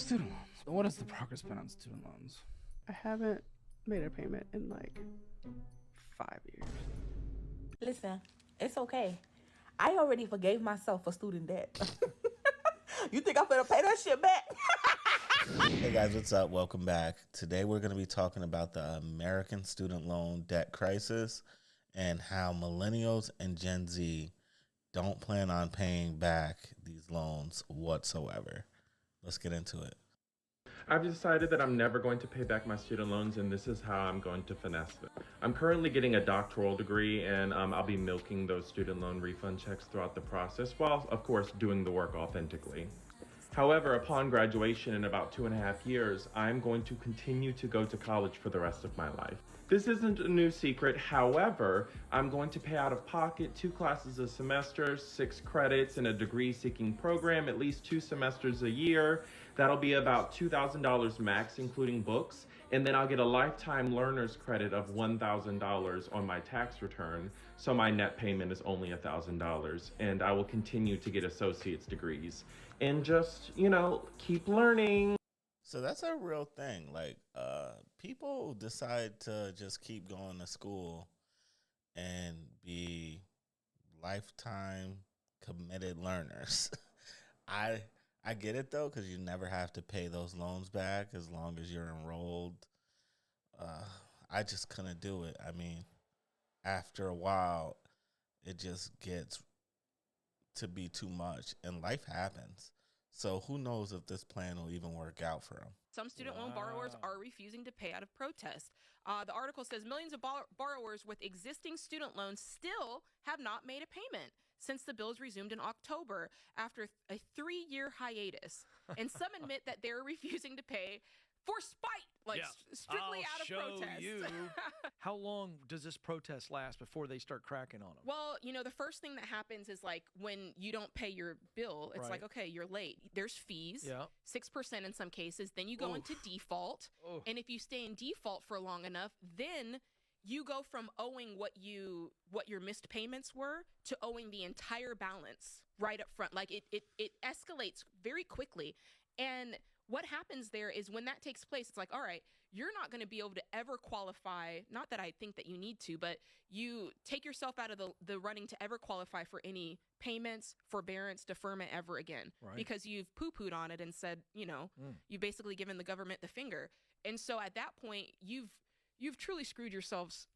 Student loans. What has the progress been on student loans? I haven't made a payment in like 5 years. Listen, it's okay. I already forgave myself for student debt. You think I'm gonna pay that shit back? Hey guys, what's up? Welcome back. Today we're going to be talking about the American student loan debt crisis and how millennials and Gen Z don't plan on paying back these loans whatsoever. Let's get into it. I've decided that I'm never going to pay back my student loans, and this is how I'm going to finesse them. I'm currently getting a doctoral degree, and I'll be milking those student loan refund checks throughout the process, while, of course, doing the work authentically. However, upon graduation in about 2.5 years, I'm going to continue to go to college for the rest of my life. This isn't a new secret. However, I'm going to pay out of pocket 2 classes a semester, 6 credits in a degree-seeking program, at least 2 semesters a year. That'll be about $2,000 max, including books. And then I'll get a lifetime learner's credit of $1,000 on my tax return. So my net payment is only $1,000. And I will continue to get associate's degrees and just, keep learning. So that's a real thing. Like, people decide to just keep going to school and be lifetime committed learners. I get it though, because you never have to pay those loans back as long as you're enrolled. I just couldn't do it. I mean, after a while, it just gets to be too much, and life happens. So who knows if this plan will even work out for them. Some student loan borrowers are refusing to pay out of protest. The article says millions of borrowers with existing student loans still have not made a payment since the bills resumed in October after a 3-year hiatus. And some admit that they're refusing to pay for spite, strictly out of protest. You. How long does this protest last before they start cracking on them? Well, the first thing that happens is like when you don't pay your bill, it's like, okay, you're late. There's fees, 6% in some cases. Then you go into default. And if you stay in default for long enough, then you go from owing what your missed payments were to owing the entire balance right up front. Like it escalates very quickly. And what happens there is when that takes place, it's like, all right, you're not going to be able to ever qualify. Not that I think that you need to, but you take yourself out of the running to ever qualify for any payments, forbearance, deferment ever again, because you've poo-pooed on it and said, you've basically given the government the finger. And so at that point, you've truly screwed yourselves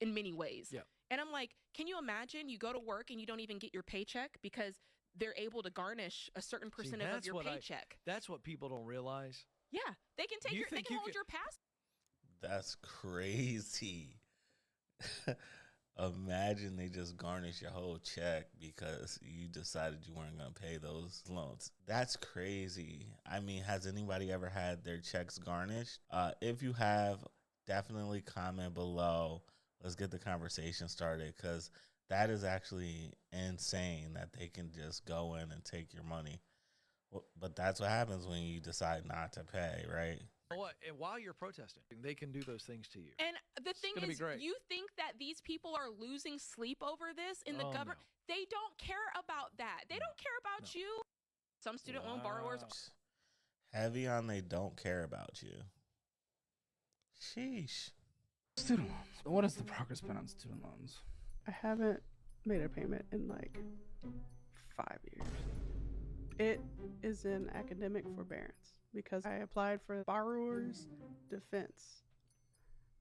in many ways. Yeah. And I'm like, can you imagine you go to work and you don't even get your paycheck because they're able to garnish a certain percentage of your paycheck? That's what people don't realize. Yeah, they can hold your pass. That's crazy. Imagine they just garnish your whole check because you decided you weren't going to pay those loans. That's crazy. I mean, has anybody ever had their checks garnished? If you have, definitely comment below. Let's get the conversation started, because that is actually insane that they can just go in and take your money. But that's what happens when you decide not to pay, right? And while you're protesting, they can do those things to you. And the thing is, you think that these people are losing sleep over this in the government? No. They don't care about that. They don't care about you. Some student loan borrowers. Heavy on they don't care about you. Sheesh. Student loans. What has the progress been on student loans? I haven't made a payment in like 5 years. It is an academic forbearance because I applied for borrower's defense.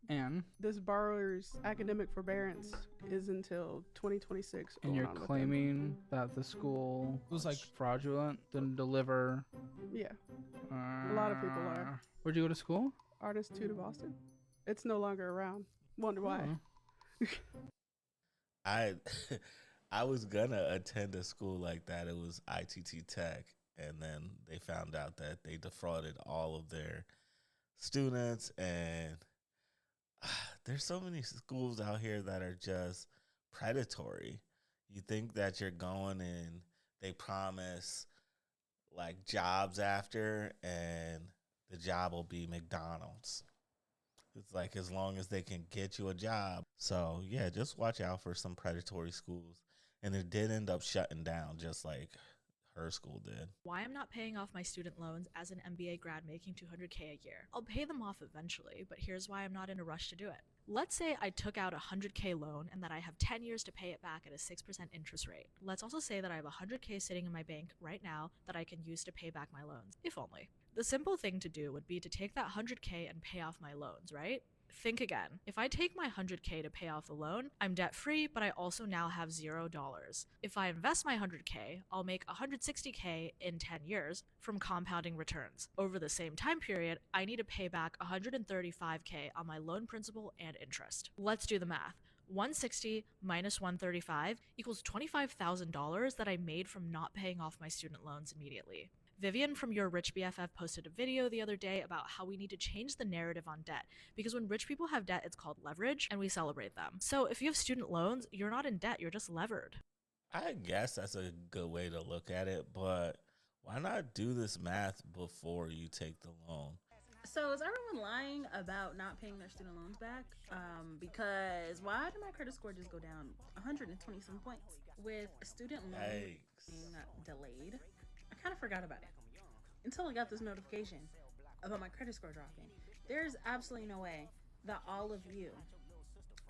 And this borrower's academic forbearance is until 2026. And you're claiming that the school was like fraudulent, didn't deliver. Yeah. A lot of people are. Where'd you go to school? Artist 2 to Boston. It's no longer around. Wonder why. I was gonna attend a school like that. It was ITT Tech, and then they found out that they defrauded all of their students. And there's so many schools out here that are just predatory. You think that you're going and they promise like jobs after, and the job will be McDonald's. It's like as long as they can get you a job. So, yeah, just watch out for some predatory schools. And it did end up shutting down, just like her school did. Why I'm not paying off my student loans as an MBA grad making $200K a year. I'll pay them off eventually, but here's why I'm not in a rush to do it. Let's say I took out a $100K loan and that I have 10 years to pay it back at a 6% interest rate. Let's also say that I have $100K sitting in my bank right now that I can use to pay back my loans, if only. The simple thing to do would be to take that $100K and pay off my loans, right? Think again. If I take my $100K to pay off the loan, I'm debt-free, but I also now have $0. If I invest my $100K, I'll make $160K in 10 years from compounding returns. Over the same time period, I need to pay back $135K on my loan principal and interest. Let's do the math. 160 minus 135 equals $25,000 that I made from not paying off my student loans immediately. Vivian from Your Rich BFF posted a video the other day about how we need to change the narrative on debt, because when rich people have debt, it's called leverage, and we celebrate them. So if you have student loans, you're not in debt, you're just levered. I guess that's a good way to look at it, but why not do this math before you take the loan? So is everyone lying about not paying their student loans back? Because why did my credit score just go down 120 some points with student loan being delayed? I kind of forgot about it until I got this notification about my credit score dropping. There's absolutely no way that all of you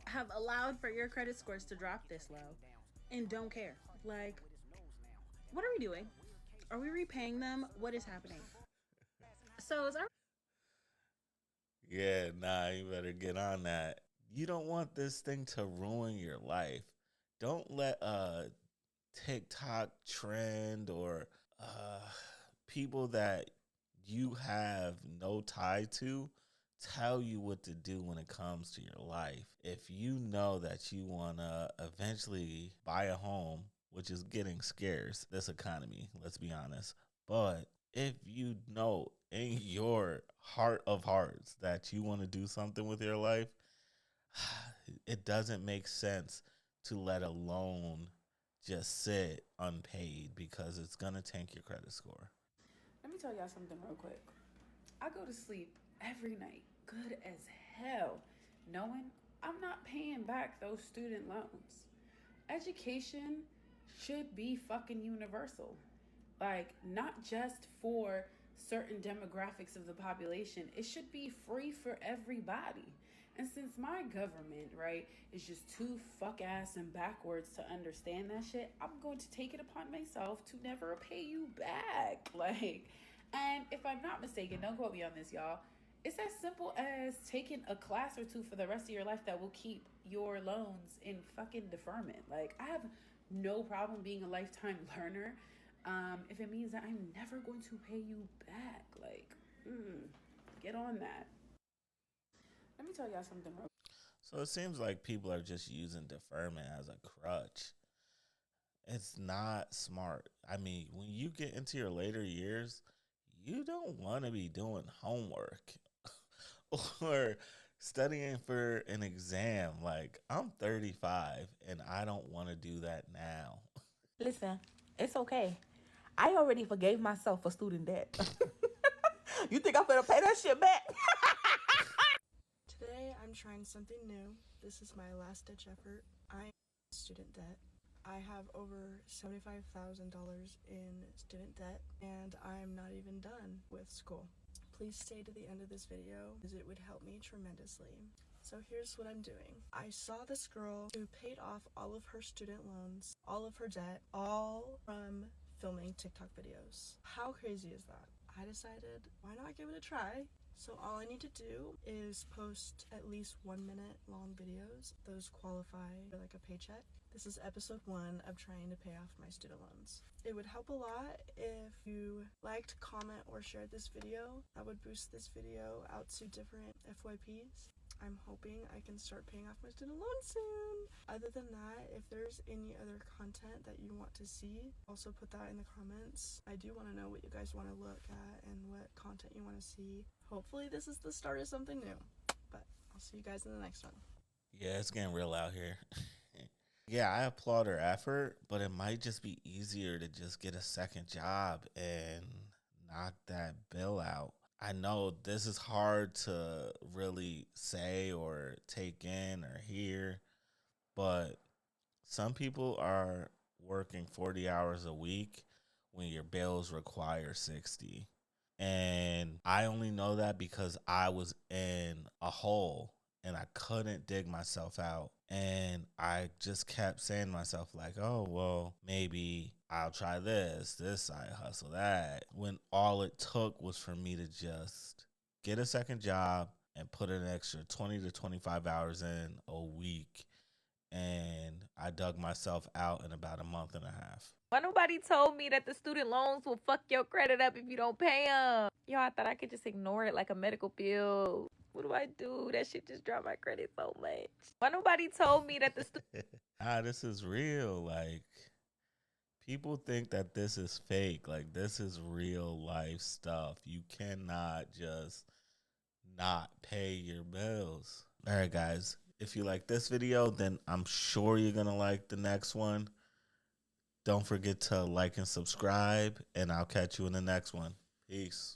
have allowed for your credit scores to drop this low and don't care. Like, what are we doing? Are we repaying them? What is happening? So is our... Yeah, nah, you better get on that. You don't want this thing to ruin your life. Don't let a TikTok trend or people that you have no tie to tell you what to do when it comes to your life. If you know that you want to eventually buy a home, which is getting scarce, this economy, let's be honest. But if you know in your heart of hearts that you want to do something with your life, it doesn't make sense to let a loan just sit unpaid, because it's going to tank your credit score. Let me tell y'all something real quick. I go to sleep every night, good as hell, knowing I'm not paying back those student loans. Education should be fucking universal. Like, not just for certain demographics of the population. It should be free for everybody. And since my government, right, is just too fuck ass and backwards to understand that shit, I'm going to take it upon myself to never pay you back. Like, and if I'm not mistaken, don't quote me on this, y'all, it's as simple as taking a class or two for the rest of your life that will keep your loans in fucking deferment. Like, I have no problem being a lifetime learner if it means that I'm never going to pay you back. Like, get on that. Let me tell y'all something real. So it seems like people are just using deferment as a crutch. It's not smart. I mean, when you get into your later years, you don't want to be doing homework or studying for an exam. Like, I'm 35 and I don't want to do that now. Listen, it's okay. I already forgave myself for student debt. You think I'm gonna pay that shit back? Today, I'm trying something new. This is my last-ditch effort. I am in student debt. I have over $75,000 in student debt, and I'm not even done with school. Please stay to the end of this video, because it would help me tremendously. So here's what I'm doing. I saw this girl who paid off all of her student loans, all of her debt, all from filming TikTok videos. How crazy is that? I decided, why not give it a try? So all I need to do is post at least 1 minute long videos. Those qualify for like a paycheck. This is episode 1 of trying to pay off my student loans. It would help a lot if you liked, comment, or shared this video. That would boost this video out to different FYPs. I'm hoping I can start paying off my student loans soon. Other than that, if there's any other content that you want to see, also put that in the comments. I do want to know what you guys want to look at and what content you want to see. Hopefully this is the start of something new, but I'll see you guys in the next one. Yeah, it's getting real out here. Yeah, I applaud her effort, but it might just be easier to just get a second job and knock that bill out. I know this is hard to really say or take in or hear, but some people are working 40 hours a week when your bills require 60. And I only know that because I was in a hole and I couldn't dig myself out. And I just kept saying to myself, like, oh, well, maybe I'll try this side hustle, that. When all it took was for me to just get a second job and put an extra 20 to 25 hours in a week. And I dug myself out in about a month and a half. Why nobody told me that the student loans will fuck your credit up if you don't pay them? Yo, I thought I could just ignore it like a medical bill. What do I do? That shit just dropped my credit so much. Why nobody told me that the this is real. Like, people think that this is fake. Like, this is real life stuff. You cannot just not pay your bills. All right, guys. If you like this video, then I'm sure you're going to like the next one. Don't forget to like and subscribe, and I'll catch you in the next one. Peace.